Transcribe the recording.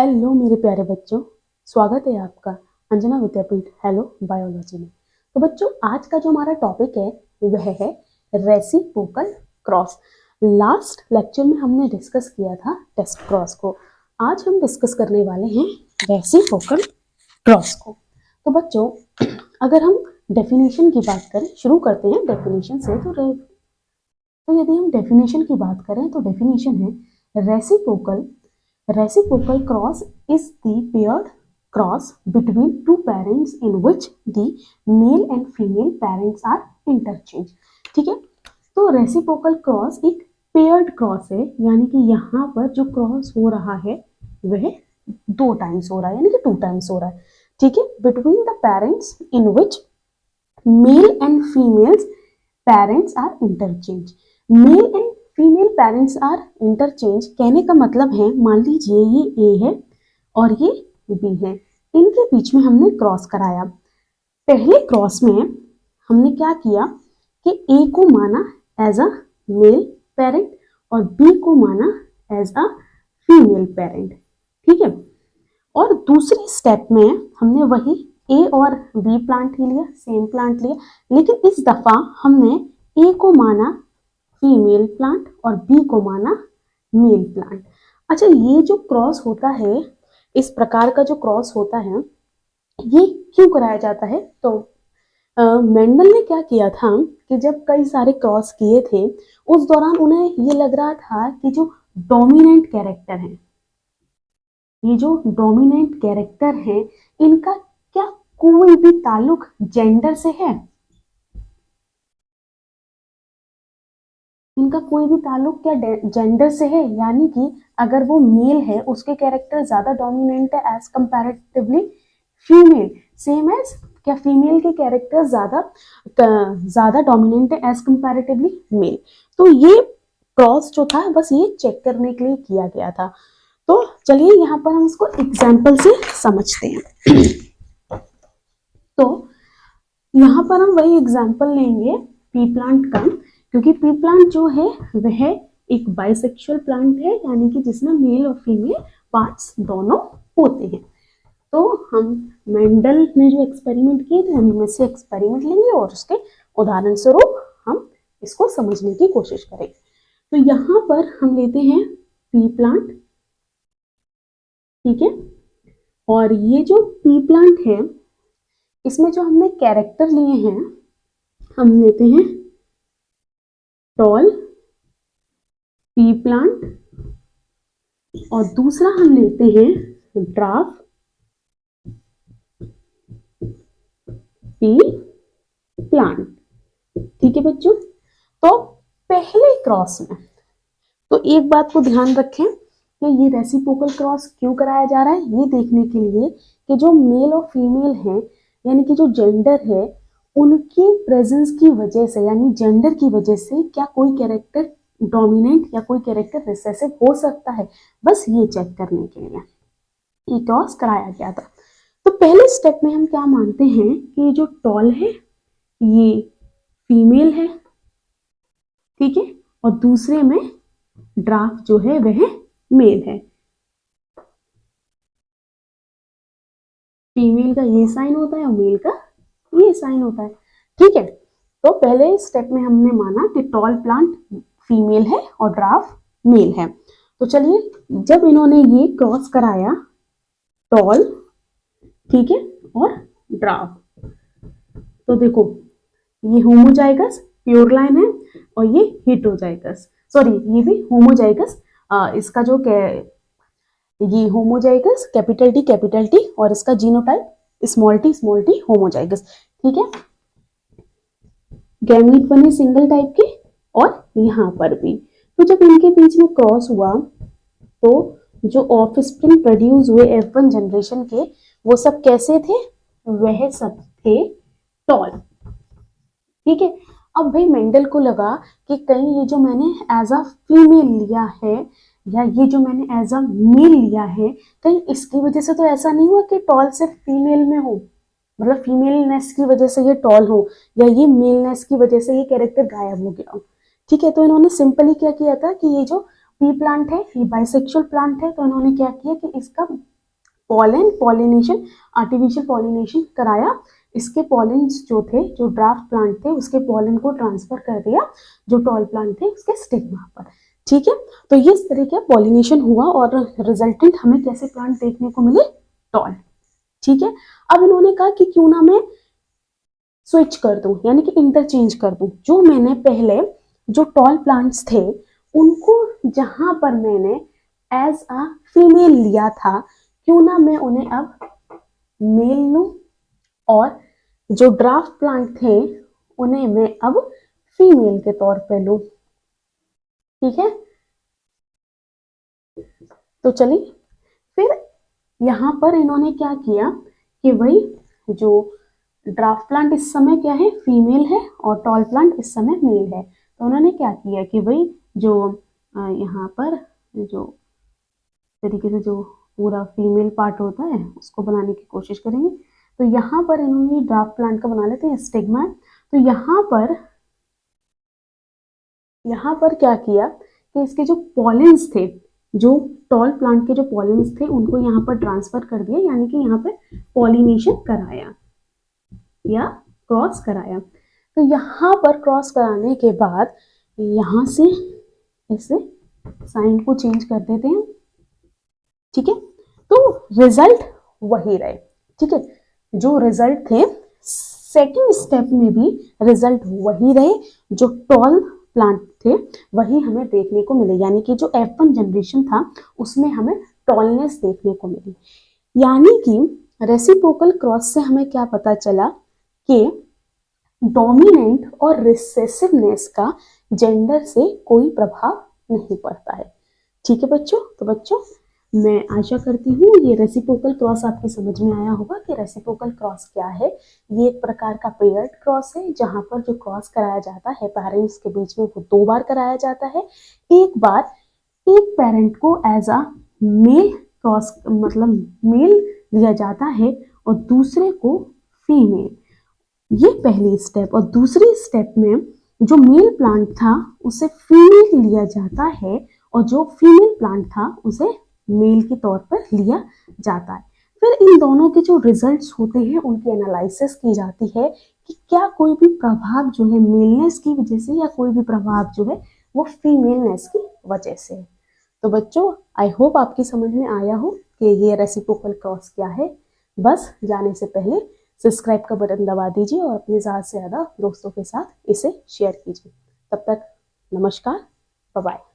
Hello मेरे प्यारे बच्चों, स्वागत है आपका अंजना विद्यापीठ हेलो बायोलॉजी में। तो बच्चों, आज का जो हमारा टॉपिक है वह है रेसिप्रोकल क्रॉस। लास्ट लेक्चर में हमने डिस्कस किया था टेस्ट क्रॉस को। आज हम डिस्कस करने वाले हैं रेसिप्रोकल क्रॉस को। तो बच्चों, अगर हम डेफिनेशन की बात करें, शुरू करते हैं डेफिनेशन से। तो यदि हम डेफिनेशन की बात करें तो डेफिनेशन है reciprocal cross is the paired cross between two parents in which the male and female parents are interchanged। ठीक है, तो रेसिप्रोकल क्रॉस एक पेयर्ड क्रॉस है, यानी कि यहाँ पर जो क्रॉस हो रहा है वह 2 टाइम्स हो रहा है, यानी कि 2 टाइम्स हो रहा है। ठीक है, between the parents in which male and females parents are interchange. Male and female parents are interchange कहने का मतलब है, मान लीजिए ये ए है और ये बी है, इनके बीच में हमने क्रॉस कराया। पहले क्रॉस में हमने क्या किया कि ए को माना एज अ मेल पेरेंट और बी को माना एज अ फीमेल पेरेंट। ठीक है, और दूसरे स्टेप में हमने वही ए और बी प्लांट ही लिया, सेम प्लांट लिया, लेकिन इस दफा हमने ए को माना फीमेल प्लांट और बी को माना मेल प्लांट। अच्छा, ये जो क्रॉस होता है, इस प्रकार का जो क्रॉस होता है, ये क्यों कराया जाता है? तो मेंडल ने क्या किया था कि जब कई सारे क्रॉस किए थे, उस दौरान उन्हें ये लग रहा था कि जो डोमिनेंट कैरेक्टर है, ये जो डोमिनेंट कैरेक्टर है, इनका क्या कोई भी ताल्लुक जेंडर से है? इनका कोई भी ताल्लुक क्या जेंडर से है? यानी कि अगर वो मेल है, उसके कैरेक्टर ज्यादा डोमिनेंट है as comparatively female, same as क्या फीमेल के कैरेक्टर ज्यादा डोमिनेंट है एज कंपैरेटिवली मेल। तो ये क्रॉस जो था, बस ये चेक करने के लिए किया गया था। तो चलिए यहाँ पर हम इसको एग्जाम्पल से समझते हैं। तो यहाँ पर हम वही एग्जाम्पल लेंगे पी प्लांट का, क्योंकि पी प्लांट जो है वह एक बाइसेक्सुअल प्लांट है, यानी कि जिसमें मेल और फीमेल पार्ट्स दोनों होते हैं। तो हम मेंडल ने जो एक्सपेरिमेंट किए थे, हम इनमें से एक्सपेरिमेंट लेंगे और उसके उदाहरण स्वरूप हम इसको समझने की कोशिश करेंगे। तो यहाँ पर हम लेते हैं पी प्लांट, ठीक है, और ये जो पी प्लांट है, इसमें जो हमने कैरेक्टर लिए हैं, हम लेते हैं टॉल पी प्लांट और दूसरा हम लेते हैं ड्राफ पी प्लांट। ठीक है बच्चों, तो पहले क्रॉस में तो एक बात को ध्यान रखें कि ये रेसिप्रोकल क्रॉस क्यों कराया जा रहा है, ये देखने के लिए कि जो मेल और फीमेल हैं, यानी कि जो जेंडर है, उनकी प्रेजेंस की वजह से, यानी जेंडर की वजह से क्या कोई कैरेक्टर डोमिनेंट या कोई कैरेक्टर रिसेसिव हो सकता है, बस ये चेक करने के लिए ये क्रॉस कराया गया था। तो पहले स्टेप में हम क्या मानते हैं कि जो टॉल है ये फीमेल है, ठीक है, और दूसरे में ड्राफ जो है वह मेल है। फीमेल का ये साइन होता है और मेल का ये साइन होता है। ठीक है, तो पहले स्टेप में हमने माना कि टॉल प्लांट फीमेल है और ड्राफ मेल है। तो चलिए, जब इन्होंने ये क्रॉस कराया टॉल, ठीक है, और ड्राफ, तो देखो ये होमोजाइगस प्योर लाइन है और ये हेटेरोजाइगस, सॉरी ये भी होमोजाइगस, इसका जो ये होमोजाइगस कैपिटल टी और इसका जीनोटाइप स्मॉल टी होमोजाइगस। ठीक है, गैमीट बने सिंगल टाइप के और यहाँ पर भी। तो जब इनके बीच में क्रॉस हुआ तो जो ऑफस्प्रिंग प्रोड्यूस हुए F1 जनरेशन के, वो सब कैसे थे? वह सब थे टॉल। ठीक है, अब भाई मेंडल को लगा कि कहीं ये जो मैंने एज अ फीमेल लिया है या ये जो मैंने एज अ मेल लिया है, कहीं इसकी वजह से तो ऐसा नहीं हुआ कि टॉल सिर्फ फीमेल में हो, मतलब फीमेलनेस की वजह से ये टॉल हो, या ये मेलनेस की वजह से ये कैरेक्टर गायब हो गया हो। ठीक है, तो इन्होंने सिंपली क्या किया था कि ये जो पी प्लांट है ये बाइसेक्सुअल प्लांट है, तो इन्होंने क्या किया कि इसका पॉलिनेशन, आर्टिफिशियल पॉलिनेशन कराया। इसके पॉलिन्स जो थे, जो ड्राफ्ट प्लांट थे उसके पॉलन को ट्रांसफर कर दिया जो टॉल प्लांट थे उसके स्टिग्मा पर। ठीक है, तो ये इस तरह का पॉलिनेशन हुआ और रिजल्टेंट हमें कैसे प्लांट देखने को मिले, टॉल। ठीक है, अब इन्होंने कहा कि क्यों ना मैं स्विच कर दूं, यानी कि इंटरचेंज कर दूं। जो मैंने पहले जो टॉल प्लांट्स थे उनको जहां पर मैंने एज अ फीमेल लिया था, क्यों ना मैं उन्हें अब मेल लूं, और जो ड्राफ्ट प्लांट थे उन्हें मैं अब फीमेल के तौर पे लूं। ठीक है, तो चलिए फिर यहां पर इन्होंने क्या किया कि भाई जो ड्राफ्ट प्लांट इस समय क्या है, फीमेल है, और टॉल प्लांट इस समय मेल है। तो उन्होंने क्या किया कि भाई जो यहाँ पर जो तरीके से जो पूरा फीमेल पार्ट होता है उसको बनाने की कोशिश करेंगे। तो यहाँ पर इन्होंने ड्राफ्ट प्लांट का बना लेते हैं स्टिग्मा। तो यहाँ पर क्या किया कि इसके जो पॉलिन्स थे, जो टॉल प्लांट के जो पॉलिन्स थे उनको यहाँ पर ट्रांसफर कर दिया, यानी कि यहाँ पे पॉलिनेशन कराया या क्रॉस कराया। तो यहाँ पर क्रॉस कराने के बाद यहाँ से इसे साइन को चेंज कर देते हैं। ठीक है, तो रिजल्ट वही रहे। ठीक है, जो रिजल्ट थे सेकंड स्टेप में भी रिजल्ट वही रहे, जो टॉल प्लांट थे वही हमें देखने को मिले, यानी कि जो F1 जनरेशन था उसमें हमें टॉलनेस देखने को मिली। यानी कि रेसिप्रोकल क्रॉस से हमें क्या पता चला कि डोमिनेंट और रिसेसिवनेस का जेंडर से कोई प्रभाव नहीं पड़ता है। ठीक है बच्चों, तो बच्चों मैं आशा करती हूँ ये रेसिप्रोकल क्रॉस आपकी समझ में आया होगा कि रेसिप्रोकल क्रॉस क्या है। ये एक प्रकार का पेयर्ड क्रॉस है जहां पर जो क्रॉस कराया जाता है पेरेंट्स के बीच में वो 2 बार कराया जाता है। एक बार एक पेरेंट को एज अ मेल क्रॉस मतलब मेल लिया जाता है और दूसरे को फीमेल। ये पहली स्टेप। और दूसरी स्टेप में जो मेल प्लांट था उसे फीमेल लिया जाता है और जो फीमेल प्लांट था उसे मेल के तौर पर लिया जाता है। फिर इन दोनों के जो रिजल्ट्स होते हैं उनकी एनालिसिस की जाती है कि क्या कोई भी प्रभाव जो है मेलनेस की वजह से या कोई भी प्रभाव जो है वो फीमेलनेस की वजह से है। तो बच्चों आई होप आपकी समझ में आया हो कि ये रेसिप्रोकल क्रॉस क्या है। बस जाने से पहले सब्सक्राइब का बटन दबा दीजिए और अपने ज़्यादा से ज़्यादा दोस्तों के साथ इसे शेयर कीजिए। तब तक नमस्कार, बाय बाय।